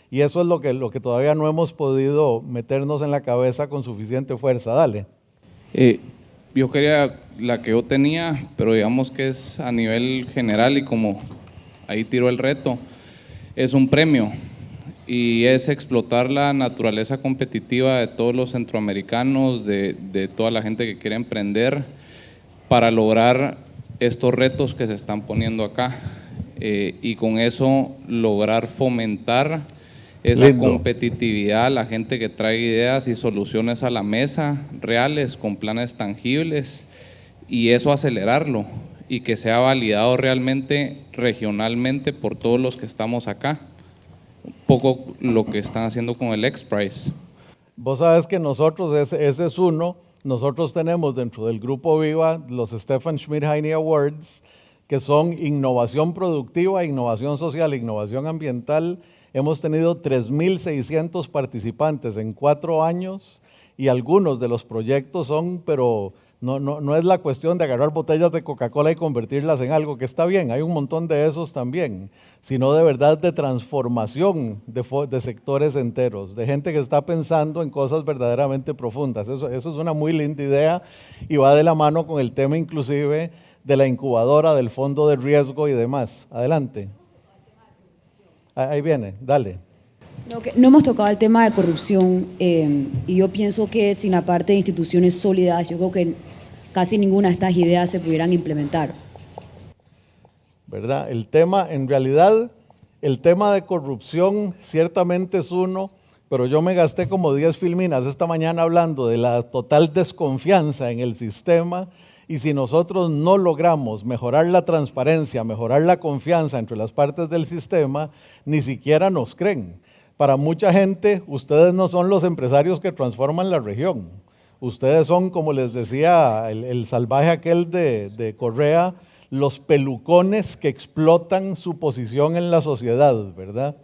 Y eso es lo que todavía no hemos podido meternos en la cabeza con suficiente fuerza. Dale. Yo quería la que yo tenía, pero digamos que es a nivel general y como ahí tiro el reto, es un premio y es explotar la naturaleza competitiva de todos los centroamericanos, de toda la gente que quiere emprender para lograr estos retos que se están poniendo acá y con eso lograr fomentar esa competitividad, la gente que trae ideas y soluciones a la mesa reales con planes tangibles y eso acelerarlo y que sea validado realmente regionalmente por todos los que estamos acá. Un poco lo que están haciendo con el X-Prize. Vos sabes que nosotros, ese es uno, nosotros tenemos dentro del Grupo Viva los Stefan Schmidt-Heine Awards, que son innovación productiva, innovación social, innovación ambiental. Hemos tenido 3.600 participantes en 4 años y algunos de los proyectos son, pero no es la cuestión de agarrar botellas de Coca-Cola y convertirlas en algo, que está bien, hay un montón de esos también, sino de verdad de transformación de sectores enteros, de gente que está pensando en cosas verdaderamente profundas. Eso es una muy linda idea y va de la mano con el tema inclusive de la incubadora, del fondo de riesgo y demás. Adelante. Ahí viene, dale. No hemos tocado el tema de corrupción y yo pienso que sin la parte de instituciones sólidas, yo creo que casi ninguna de estas ideas se pudieran implementar. ¿Verdad? El tema, en realidad, el tema de corrupción ciertamente es uno, pero yo me gasté como 10 filminas esta mañana hablando de la total desconfianza en el sistema, y si nosotros no logramos mejorar la transparencia, mejorar la confianza entre las partes del sistema, ni siquiera nos creen. Para mucha gente, ustedes no son los empresarios que transforman la región. Ustedes son, como les decía el salvaje aquel de Correa, los pelucones que explotan su posición en la sociedad, ¿verdad?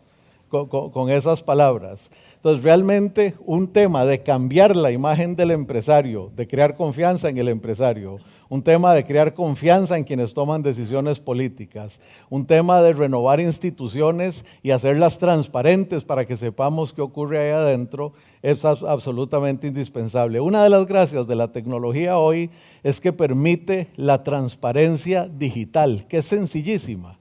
Con esas palabras. Entonces, realmente un tema de cambiar la imagen del empresario, de crear confianza en el empresario, un tema de crear confianza en quienes toman decisiones políticas, un tema de renovar instituciones y hacerlas transparentes para que sepamos qué ocurre ahí adentro, es absolutamente indispensable. Una de las gracias de la tecnología hoy es que permite la transparencia digital, que es sencillísima.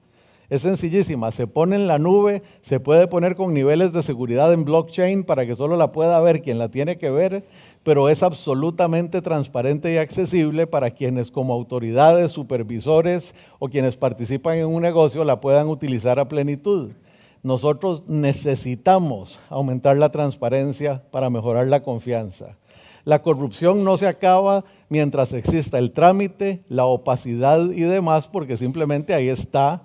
Es sencillísima, se pone en la nube, se puede poner con niveles de seguridad en blockchain para que solo la pueda ver quien la tiene que ver, pero es absolutamente transparente y accesible para quienes como autoridades, supervisores o quienes participan en un negocio la puedan utilizar a plenitud. Nosotros necesitamos aumentar la transparencia para mejorar la confianza. La corrupción no se acaba mientras exista el trámite, la opacidad y demás, porque simplemente ahí está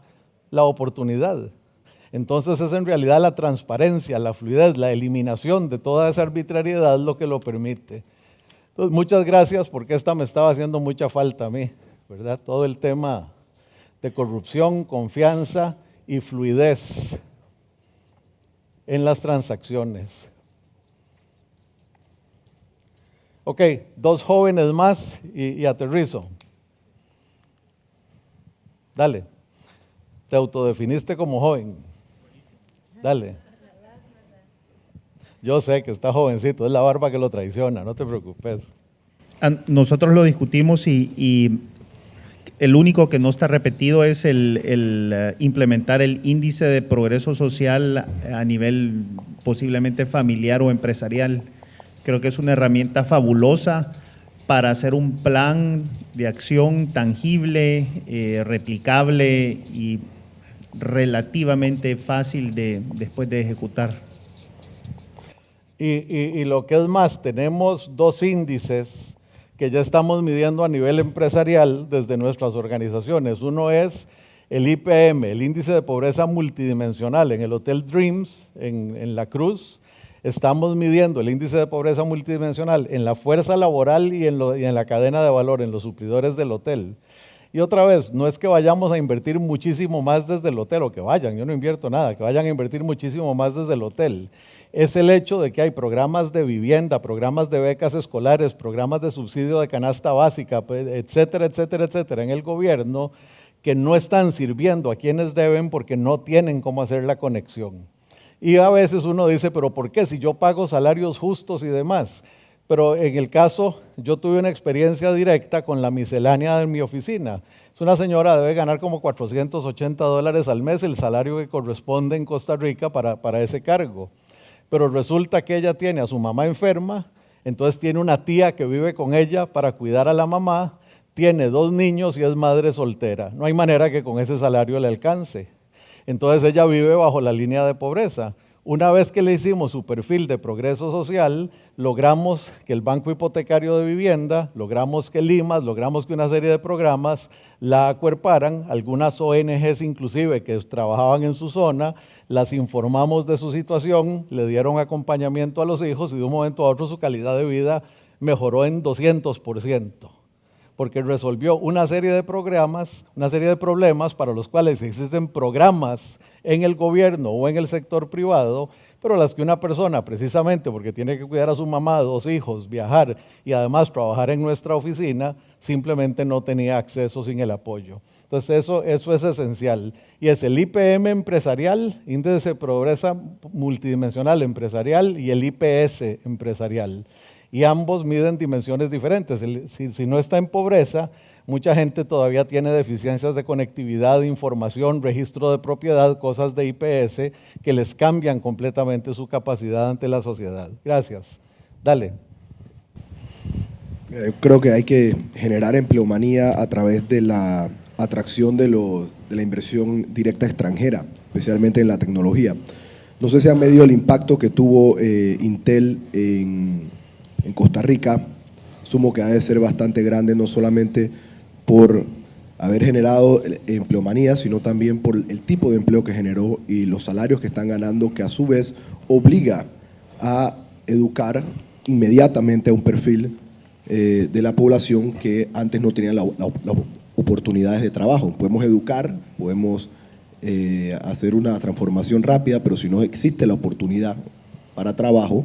la oportunidad. Entonces es en realidad la transparencia, la fluidez, la eliminación de toda esa arbitrariedad lo que lo permite. Entonces, muchas gracias porque esta me estaba haciendo mucha falta a mí, ¿verdad? Todo el tema de corrupción, confianza y fluidez en las transacciones. Ok, 2 jóvenes más y aterrizo. Dale. Te autodefiniste como joven. Dale. Yo sé que está jovencito, es la barba que lo traiciona, no te preocupes. Nosotros lo discutimos y el único que no está repetido es el implementar el índice de progreso social a nivel posiblemente familiar o empresarial. Creo que es una herramienta fabulosa para hacer un plan de acción tangible, replicable y relativamente fácil después de ejecutar. Y lo que es más, tenemos 2 índices que ya estamos midiendo a nivel empresarial desde nuestras organizaciones. Uno es el IPM, el índice de pobreza multidimensional. En el Hotel Dreams, en La Cruz, estamos midiendo el índice de pobreza multidimensional en la fuerza laboral y en la cadena de valor, en los suplidores del hotel. Y otra vez, no es que vayamos a invertir muchísimo más desde el hotel, o que vayan, yo no invierto nada, que vayan a invertir muchísimo más desde el hotel. Es el hecho de que hay programas de vivienda, programas de becas escolares, programas de subsidio de canasta básica, etcétera, etcétera, etcétera, en el gobierno, que no están sirviendo a quienes deben porque no tienen cómo hacer la conexión. Y a veces uno dice, pero ¿por qué? Si yo pago salarios justos y demás. Pero en el caso, yo tuve una experiencia directa con la miscelánea de mi oficina. Es una señora, debe ganar como $480 al mes, el salario que corresponde en Costa Rica para ese cargo. Pero resulta que ella tiene a su mamá enferma, entonces tiene una tía que vive con ella para cuidar a la mamá, tiene 2 niños y es madre soltera. No hay manera que con ese salario le alcance. Entonces ella vive bajo la línea de pobreza. Una vez que le hicimos su perfil de progreso social, logramos que el Banco Hipotecario de Vivienda, logramos que Limas, logramos que una serie de programas la acuerparan, algunas ONGs inclusive que trabajaban en su zona, las informamos de su situación, le dieron acompañamiento a los hijos y de un momento a otro su calidad de vida mejoró en 200%. Porque resolvió una serie de programas, una serie de problemas para los cuales existen programas en el gobierno o en el sector privado, pero las que una persona, precisamente porque tiene que cuidar a su mamá, 2 hijos, viajar y además trabajar en nuestra oficina, simplemente no tenía acceso sin el apoyo. Entonces eso es esencial. Y es el IPM empresarial, Índice de Pobreza Multidimensional Empresarial, y el IPS empresarial. Y ambos miden dimensiones diferentes. Si no está en pobreza, Mucha gente todavía tiene deficiencias de conectividad, información, registro de propiedad, cosas de IPS que les cambian completamente su capacidad ante la sociedad. Gracias. Dale. Creo que hay que generar empleomanía a través de la atracción de la inversión directa extranjera, especialmente en la tecnología. No sé si han medido el impacto que tuvo Intel en Costa Rica. Sumo que ha de ser bastante grande, no solamente por haber generado empleomanía, sino también por el tipo de empleo que generó y los salarios que están ganando, que a su vez obliga a educar inmediatamente a un perfil de la población que antes no tenía las oportunidades de trabajo. Podemos educar, podemos hacer una transformación rápida, pero si no existe la oportunidad para trabajo,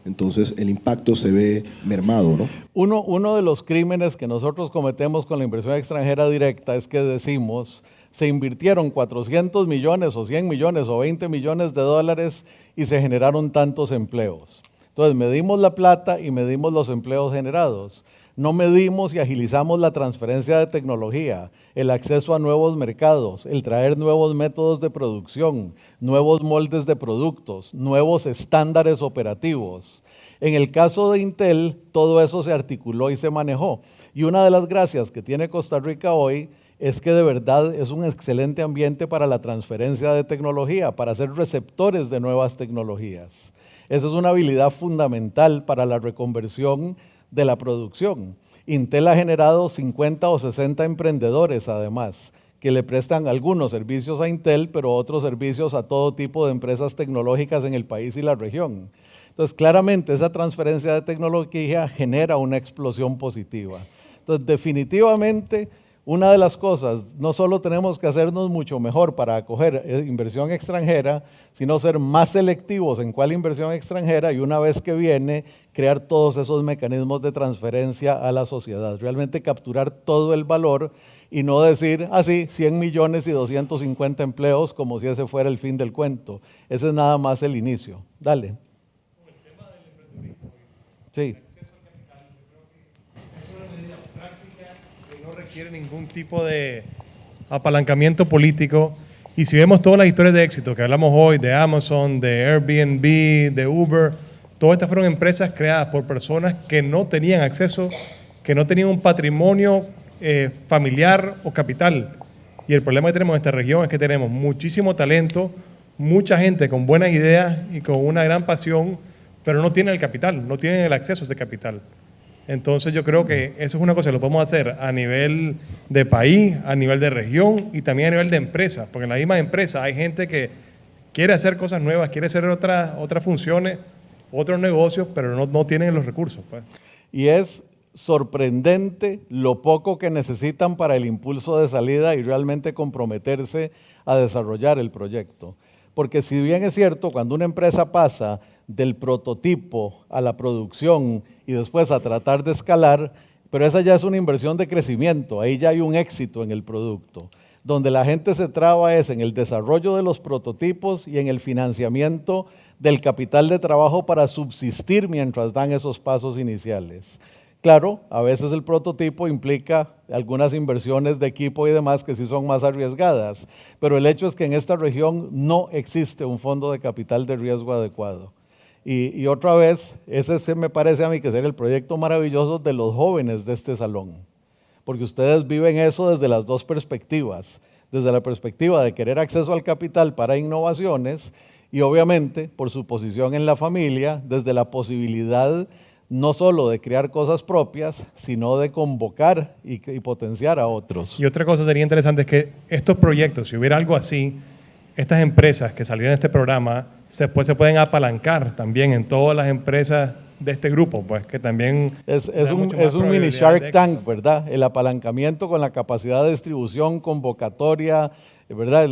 entonces el impacto se ve mermado, ¿no? Uno de los crímenes que nosotros cometemos con la inversión extranjera directa es que decimos, se invirtieron 400 millones o 100 millones o 20 millones de dólares y se generaron tantos empleos. Entonces medimos la plata y medimos los empleos generados. No medimos y agilizamos la transferencia de tecnología, el acceso a nuevos mercados, el traer nuevos métodos de producción, nuevos moldes de productos, nuevos estándares operativos. En el caso de Intel, todo eso se articuló y se manejó. Y una de las gracias que tiene Costa Rica hoy es que de verdad es un excelente ambiente para la transferencia de tecnología, para ser receptores de nuevas tecnologías. Esa es una habilidad fundamental para la reconversión de la producción. Intel ha generado 50 o 60 emprendedores, además, que le prestan algunos servicios a Intel, pero otros servicios a todo tipo de empresas tecnológicas en el país y la región. Entonces, claramente, esa transferencia de tecnología genera una explosión positiva. Entonces, definitivamente, una de las cosas, no solo tenemos que hacernos mucho mejor para acoger inversión extranjera, sino ser más selectivos en cuál inversión extranjera y una vez que viene, crear todos esos mecanismos de transferencia a la sociedad. Realmente capturar todo el valor y no decir así 100 millones y 250 empleos como si ese fuera el fin del cuento. Ese es nada más el inicio. Dale. Sí. No requiere ningún tipo de apalancamiento político. Y si vemos todas las historias de éxito que hablamos hoy, de Amazon, de Airbnb, de Uber, todas estas fueron empresas creadas por personas que no tenían acceso, que no tenían un patrimonio familiar o capital. Y el problema que tenemos en esta región es que tenemos muchísimo talento, mucha gente con buenas ideas y con una gran pasión, pero no tienen el capital, no tienen el acceso a ese capital. Entonces yo creo que eso es una cosa que lo podemos hacer a nivel de país, a nivel de región y también a nivel de empresa, porque en la misma empresa hay gente que quiere hacer cosas nuevas, quiere hacer otras funciones, otros negocios, pero no tienen los recursos, pues. Y es sorprendente lo poco que necesitan para el impulso de salida y realmente comprometerse a desarrollar el proyecto. Porque si bien es cierto, cuando una empresa pasa del prototipo a la producción y después a tratar de escalar, pero esa ya es una inversión de crecimiento, ahí ya hay un éxito en el producto. Donde la gente se traba es en el desarrollo de los prototipos y en el financiamiento del capital de trabajo para subsistir mientras dan esos pasos iniciales. Claro, a veces el prototipo implica algunas inversiones de equipo y demás que sí son más arriesgadas, pero el hecho es que en esta región no existe un fondo de capital de riesgo adecuado. Y otra vez, ese me parece a mí que sería el proyecto maravilloso de los jóvenes de este salón, porque ustedes viven eso desde las dos perspectivas, desde la perspectiva de querer acceso al capital para innovaciones y obviamente por su posición en la familia, desde la posibilidad no solo de crear cosas propias, sino de convocar y potenciar a otros. Y otra cosa sería interesante es que estos proyectos, si hubiera algo así, estas empresas que salieran de este programa, se pueden apalancar también en todas las empresas de este grupo, pues que también... Es un mini Shark Tank, ¿verdad? El apalancamiento con la capacidad de distribución, convocatoria, ¿verdad?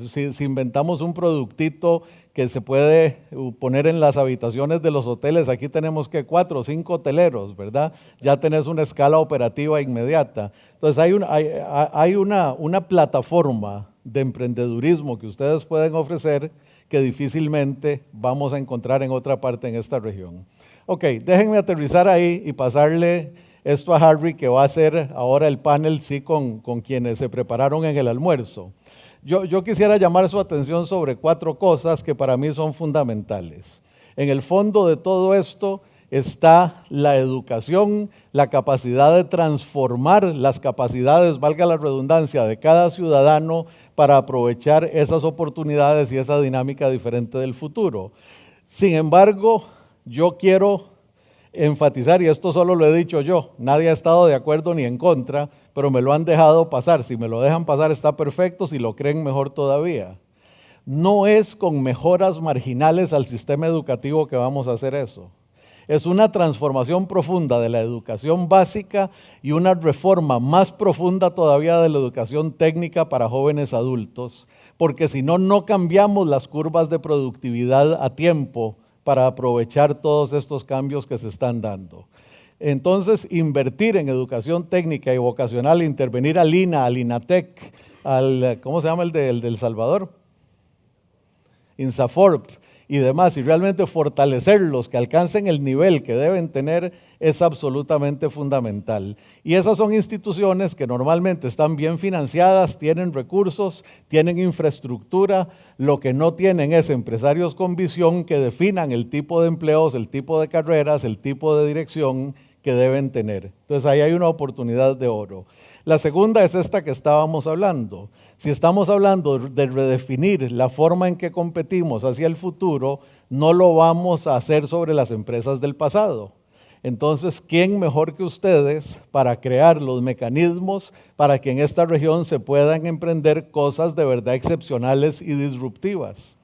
Si inventamos un productito que se puede poner en las habitaciones de los hoteles, aquí tenemos que 4 o 5 hoteleros, ¿verdad? Ya tenés una escala operativa inmediata. Entonces hay una plataforma de emprendedurismo que ustedes pueden ofrecer que difícilmente vamos a encontrar en otra parte en esta región. Ok, déjenme aterrizar ahí y pasarle esto a Harry, que va a hacer ahora el panel, sí, con quienes se prepararon en el almuerzo. Yo quisiera llamar su atención sobre 4 cosas que para mí son fundamentales. En el fondo de todo esto está la educación, la capacidad de transformar las capacidades, valga la redundancia, de cada ciudadano para aprovechar esas oportunidades y esa dinámica diferente del futuro. Sin embargo, yo quiero enfatizar, y esto solo lo he dicho yo, nadie ha estado de acuerdo ni en contra, pero me lo han dejado pasar. Si me lo dejan pasar está perfecto, si lo creen mejor todavía. No es con mejoras marginales al sistema educativo que vamos a hacer eso. Es una transformación profunda de la educación básica y una reforma más profunda todavía de la educación técnica para jóvenes adultos, porque si no, no cambiamos las curvas de productividad a tiempo para aprovechar todos estos cambios que se están dando. Entonces, invertir en educación técnica y vocacional, intervenir al INA, al INATEC, ¿cómo se llama el de El Salvador? INSAFORP y demás, y realmente fortalecerlos, que alcancen el nivel que deben tener, es absolutamente fundamental. Y esas son instituciones que normalmente están bien financiadas, tienen recursos, tienen infraestructura, lo que no tienen es empresarios con visión que definan el tipo de empleos, el tipo de carreras, el tipo de dirección que deben tener. Entonces ahí hay una oportunidad de oro. La segunda es esta que estábamos hablando. Si estamos hablando de redefinir la forma en que competimos hacia el futuro, no lo vamos a hacer sobre las empresas del pasado. Entonces, ¿quién mejor que ustedes para crear los mecanismos para que en esta región se puedan emprender cosas de verdad excepcionales y disruptivas?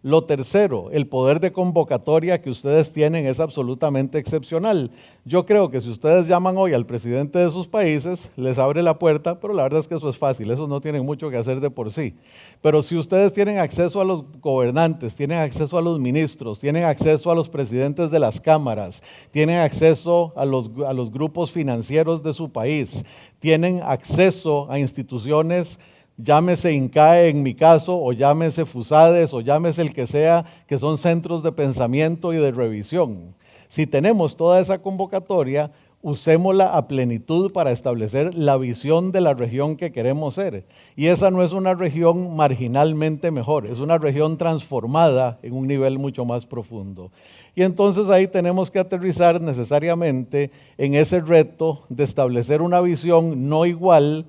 Lo tercero, el poder de convocatoria que ustedes tienen es absolutamente excepcional. Yo creo que si ustedes llaman hoy al presidente de sus países, les abre la puerta, pero la verdad es que eso es fácil, eso no tienen mucho que hacer de por sí. Pero si ustedes tienen acceso a los gobernantes, tienen acceso a los ministros, tienen acceso a los presidentes de las cámaras, tienen acceso a los grupos financieros de su país, tienen acceso a instituciones, llámese INCAE en mi caso, o llámese FUSADES, o llámese el que sea, que son centros de pensamiento y de revisión. Si tenemos toda esa convocatoria, usémosla a plenitud para establecer la visión de la región que queremos ser. Y esa no es una región marginalmente mejor, es una región transformada en un nivel mucho más profundo. Y entonces ahí tenemos que aterrizar necesariamente en ese reto de establecer una visión no igual,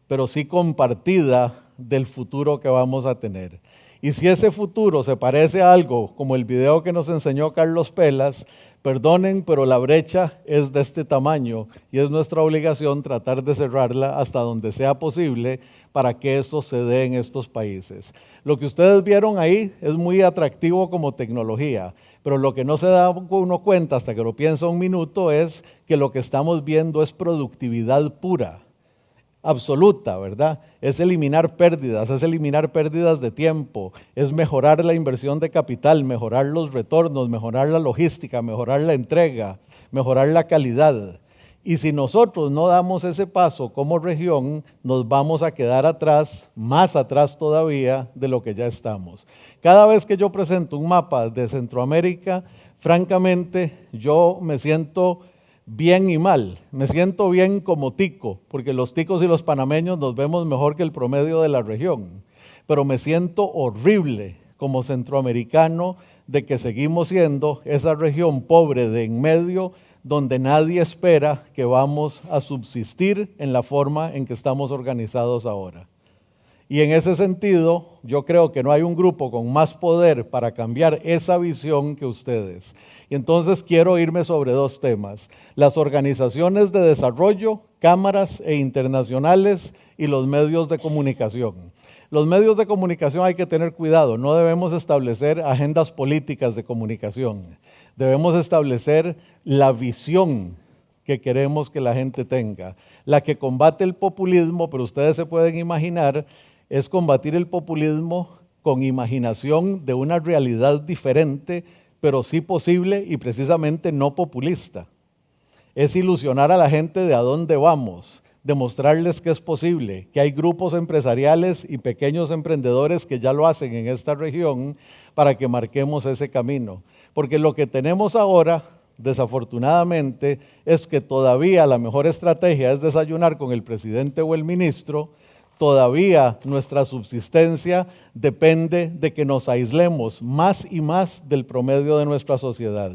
pero sí compartida del futuro que vamos a tener. Y si ese futuro se parece a algo como el video que nos enseñó Carlos Pelas, perdonen, pero la brecha es de este tamaño y es nuestra obligación tratar de cerrarla hasta donde sea posible para que eso se dé en estos países. Lo que ustedes vieron ahí es muy atractivo como tecnología, pero lo que no se da uno cuenta hasta que lo piensa un minuto es que lo que estamos viendo es productividad pura, absoluta, ¿verdad? Es eliminar pérdidas de tiempo, es mejorar la inversión de capital, mejorar los retornos, mejorar la logística, mejorar la entrega, mejorar la calidad. Y si nosotros no damos ese paso como región, nos vamos a quedar atrás, más atrás todavía de lo que ya estamos. Cada vez que yo presento un mapa de Centroamérica, francamente, yo me siento bien y mal. Me siento bien como tico, porque los ticos y los panameños nos vemos mejor que el promedio de la región. Pero me siento horrible como centroamericano de que seguimos siendo esa región pobre de en medio donde nadie espera que vamos a subsistir en la forma en que estamos organizados ahora. Y en ese sentido, yo creo que no hay un grupo con más poder para cambiar esa visión que ustedes. Y entonces quiero irme sobre 2 temas: las organizaciones de desarrollo, cámaras e internacionales, y los medios de comunicación. Los medios de comunicación hay que tener cuidado, no debemos establecer agendas políticas de comunicación. Debemos establecer la visión que queremos que la gente tenga, la que combate el populismo, pero ustedes se pueden imaginar, es combatir el populismo con imaginación de una realidad diferente, pero sí posible y precisamente no populista. Es ilusionar a la gente de a dónde vamos, demostrarles que es posible, que hay grupos empresariales y pequeños emprendedores que ya lo hacen en esta región para que marquemos ese camino. Porque lo que tenemos ahora, desafortunadamente, es que todavía la mejor estrategia es desayunar con el presidente o el ministro. Todavía nuestra subsistencia depende de que nos aislemos más y más del promedio de nuestra sociedad.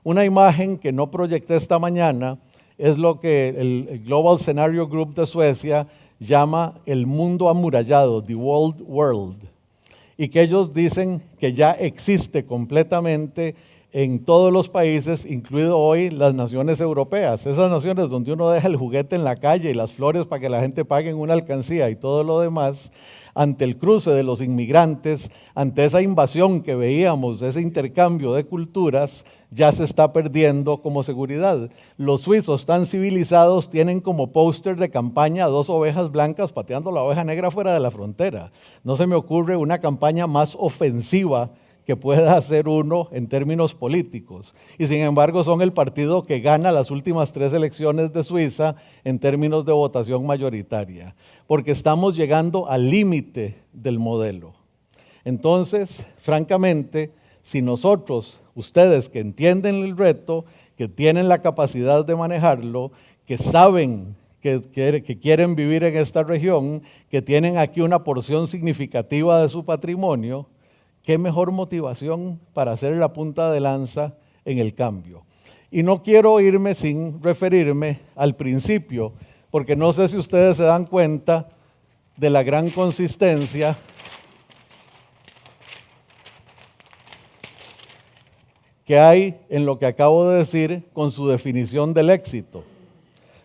Una imagen que no proyecté esta mañana es lo que el Global Scenario Group de Suecia llama el mundo amurallado, the World World, y que ellos dicen que ya existe completamente en todos los países, incluido hoy las naciones europeas, esas naciones donde uno deja el juguete en la calle y las flores para que la gente pague en una alcancía y todo lo demás. Ante el cruce de los inmigrantes, ante esa invasión que veíamos, ese intercambio de culturas, ya se está perdiendo como seguridad. Los suizos tan civilizados tienen como póster de campaña 2 ovejas blancas pateando la oveja negra fuera de la frontera. No se me ocurre una campaña más ofensiva que pueda hacer uno en términos políticos. Y sin embargo son el partido que gana las últimas 3 elecciones de Suiza en términos de votación mayoritaria, porque estamos llegando al límite del modelo. Entonces, francamente, si nosotros, ustedes que entienden el reto, que tienen la capacidad de manejarlo, que saben que quieren vivir en esta región, que tienen aquí una porción significativa de su patrimonio, ¿qué mejor motivación para hacer la punta de lanza en el cambio? Y no quiero irme sin referirme al principio, porque no sé si ustedes se dan cuenta de la gran consistencia que hay en lo que acabo de decir con su definición del éxito.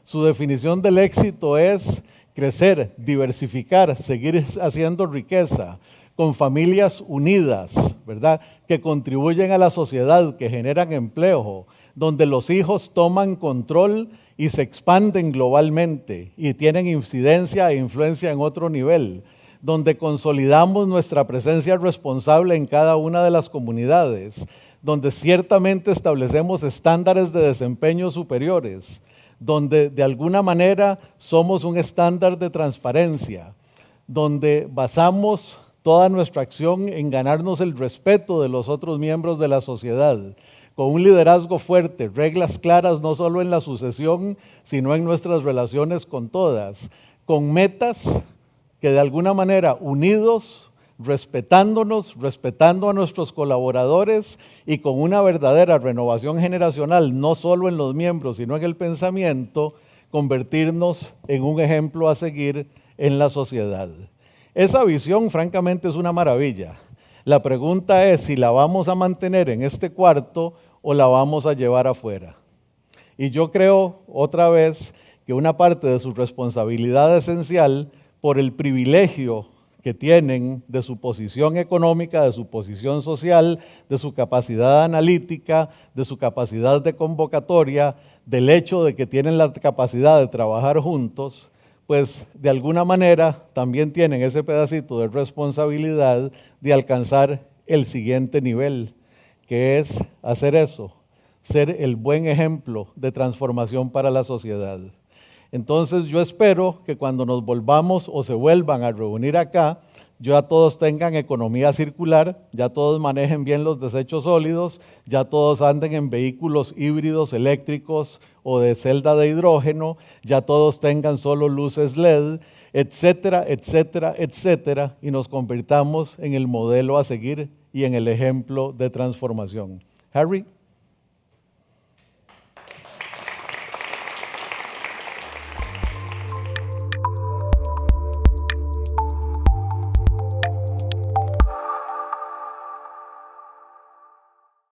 Su definición del éxito es crecer, diversificar, seguir haciendo riqueza, con familias unidas, ¿verdad?, que contribuyen a la sociedad, que generan empleo, donde los hijos toman control y se expanden globalmente y tienen incidencia e influencia en otro nivel, donde consolidamos nuestra presencia responsable en cada una de las comunidades, donde ciertamente establecemos estándares de desempeño superiores, donde de alguna manera somos un estándar de transparencia, donde basamos toda nuestra acción en ganarnos el respeto de los otros miembros de la sociedad, con un liderazgo fuerte, reglas claras no solo en la sucesión, sino en nuestras relaciones con todas, con metas que de alguna manera unidos, respetándonos, respetando a nuestros colaboradores y con una verdadera renovación generacional, no solo en los miembros, sino en el pensamiento, convertirnos en un ejemplo a seguir en la sociedad. Esa visión, francamente, es una maravilla. La pregunta es si la vamos a mantener en este cuarto o la vamos a llevar afuera. Y yo creo, otra vez, que una parte de su responsabilidad esencial, por el privilegio que tienen de su posición económica, de su posición social, de su capacidad analítica, de su capacidad de convocatoria, del hecho de que tienen la capacidad de trabajar juntos, pues de alguna manera también tienen ese pedacito de responsabilidad de alcanzar el siguiente nivel, que es hacer eso, ser el buen ejemplo de transformación para la sociedad. Entonces yo espero que cuando nos volvamos o se vuelvan a reunir acá, ya todos tengan economía circular, ya todos manejen bien los desechos sólidos, ya todos anden en vehículos híbridos eléctricos o de celda de hidrógeno, ya todos tengan solo luces LED, etcétera, etcétera, etcétera, y nos convirtamos en el modelo a seguir y en el ejemplo de transformación. Harry.